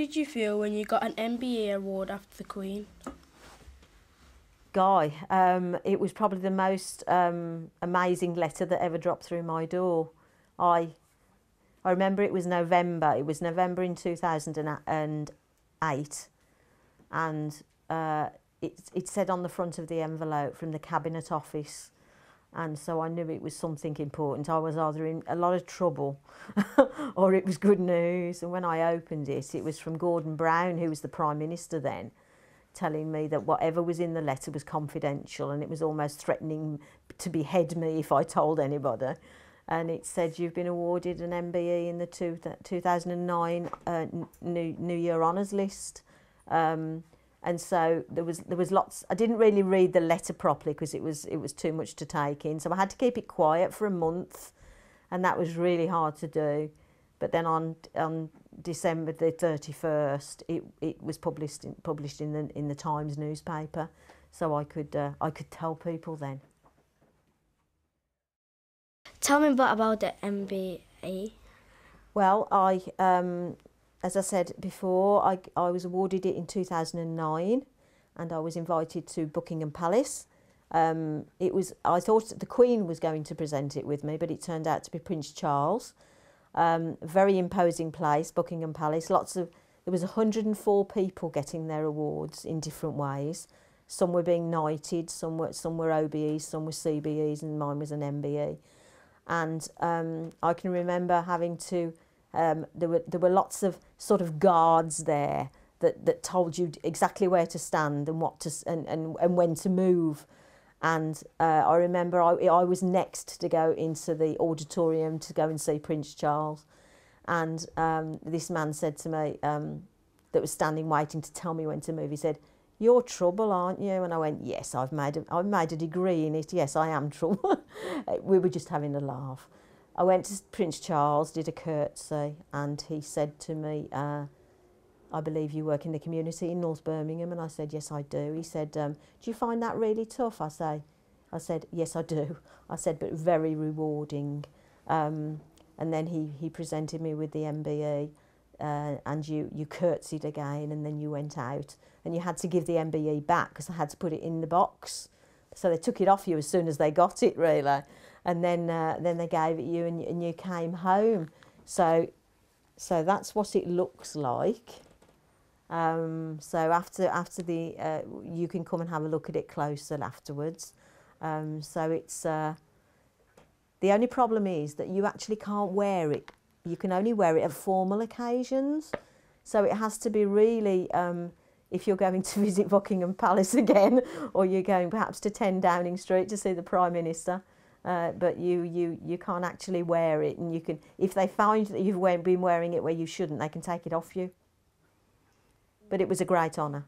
did you feel when you got an MBE award after the Queen? Guy, it was probably the most amazing letter that ever dropped through my door. I remember it was November. It was November in 2008, and it said on the front of the envelope from the Cabinet Office, and so I knew it was something important. I was either in a lot of trouble or it was good news. And when I opened it, it was from Gordon Brown, who was the Prime Minister then, telling me that whatever was in the letter was confidential, and it was almost threatening to behead me if I told anybody. And it said, you've been awarded an MBE in the 2009 New Year Honours list. And so there was lots. I didn't really read the letter properly because it was too much to take in. So I had to keep it quiet for a month, and that was really hard to do. But then on December the 31st, it was published in the Times newspaper, so I could tell people then. Tell me about the MBE. Well, as I said before, I was awarded it in 2009, and I was invited to Buckingham Palace. I thought the Queen was going to present it with me, but it turned out to be Prince Charles. Very imposing place, Buckingham Palace. There was 104 people getting their awards in different ways. Some were being knighted, some were OBEs, some were CBEs, and mine was an MBE. And I can remember having to. There were lots of sort of guards there that told you exactly where to stand and what to and when to move. And I remember I was next to go into the auditorium to go and see Prince Charles, and this man said to me that was standing waiting to tell me when to move. He said, "You're trouble, aren't you?" And I went, "Yes, I've made a degree in it. Yes, I am trouble." We were just having a laugh. I went to Prince Charles, did a curtsy, and he said to me, "I believe you work in the community in North Birmingham." And I said, "Yes, I do." He said, "Do you find that really tough?" I said, "Yes, I do." I said, "But very rewarding." And then he presented me with the MBE, and you curtsied again, and then you went out, and you had to give the MBE back because I had to put it in the box. So they took it off you as soon as they got it, really. And then they gave it you, and you came home. So that's what it looks like. So after the you can come and have a look at it closer afterwards. So it's the only problem is that you actually can't wear it. You can only wear it at formal occasions. So it has to be really if you're going to visit Buckingham Palace again, or you're going perhaps to 10 Downing Street to see the Prime Minister. But you can't actually wear it, and you can, if they find that you've been wearing it where you shouldn't, they can take it off you. But it was a great honour.